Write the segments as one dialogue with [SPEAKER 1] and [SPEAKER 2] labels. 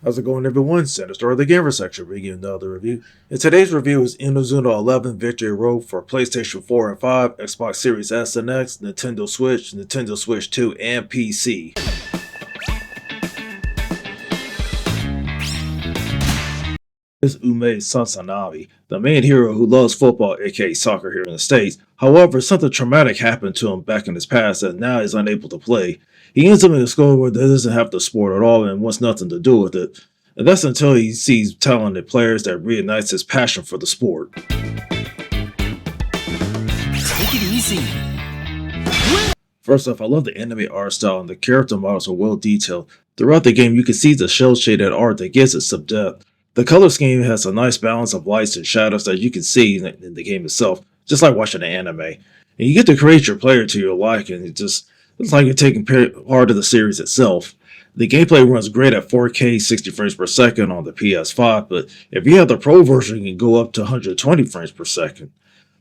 [SPEAKER 1] How's it going, everyone? Sinister of the Gamer section bringing you another review. And today's review is Inazuma 11 Victory Road for PlayStation 4 and 5, Xbox Series S and X, Nintendo Switch 2, and PC. Is Ume Sasanabe, the main hero who loves football, aka soccer here in the States. However, something traumatic happened to him back in his past that now he's unable to play. He ends up in a school where he doesn't have the sport at all and wants nothing to do with it. And that's until he sees talented players that reignites his passion for the sport.
[SPEAKER 2] Take it easy.
[SPEAKER 1] First off, I love the anime art style and the character models are well detailed. Throughout the game, you can see the shell-shaded art that gives it some depth. The color scheme has a nice balance of lights and shadows that you can see in the game itself, just like watching an anime. And you get to create your player to your liking. It's like you're taking part of the series itself. The gameplay runs great at 4K 60 frames per second on the PS5, but if you have the Pro version, you can go up to 120 frames per second.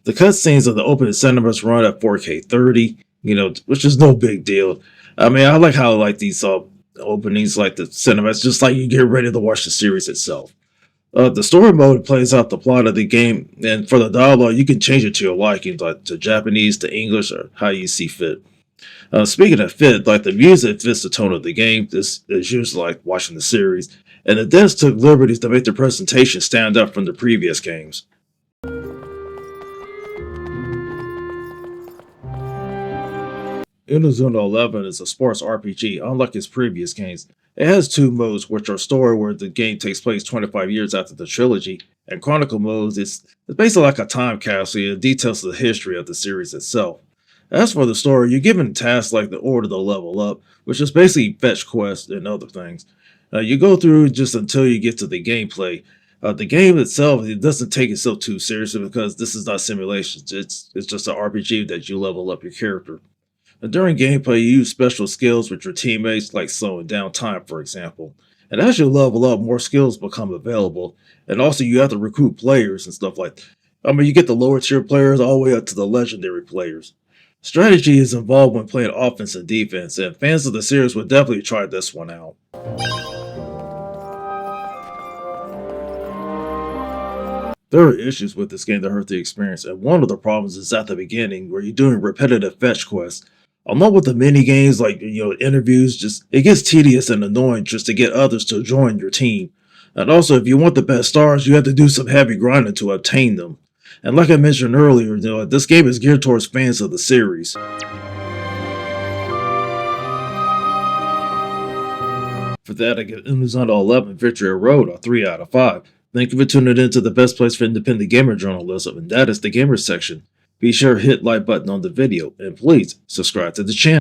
[SPEAKER 1] The cutscenes of the opening cinemas run at 4K 30, which is no big deal. I mean, I like how these openings, like the cinemas, just like you get ready to watch the series itself. The story mode plays out the plot of the game, and for the dialogue, you can change it to your liking, like to Japanese, to English, or how you see fit. Speaking of fit, like the music fits the tone of the game. This is usually like watching the series, and the devs took liberties to make the presentation stand out from the previous games. Inazuma 11 is a sports RPG, unlike its previous games. It has two modes, which are story, where the game takes place 25 years after the trilogy, and chronicle modes. It's basically like a time capsule. It details the history of the series itself. As for the story, you're given tasks like the order to level up, which is basically fetch quests and other things. You go through just until you get to the gameplay. The game itself, it doesn't take itself too seriously because this is not simulations. It's just an RPG that you level up your character. During gameplay, you use special skills with your teammates, like slowing down time, for example. And as you level up, more skills become available. And also, you have to recruit players and stuff like that. I mean, you get the lower tier players all the way up to the legendary players. Strategy is involved when playing offense and defense, and fans of the series would definitely try this one out. There are issues with this game that hurt the experience, and one of the problems is at the beginning, where you're doing repetitive fetch quests. Along with the mini games like interviews, it gets tedious and annoying just to get others to join your team. And also, if you want the best stars, you have to do some heavy grinding to obtain them. And like I mentioned earlier, this game is geared towards fans of the series. For that, I give Inazuma 11 Victory Road a 3 out of 5. Thank you for tuning in to the best place for independent gamer journalism, and that is the Gamers section. Be sure to hit like button on the video, and please subscribe to the channel.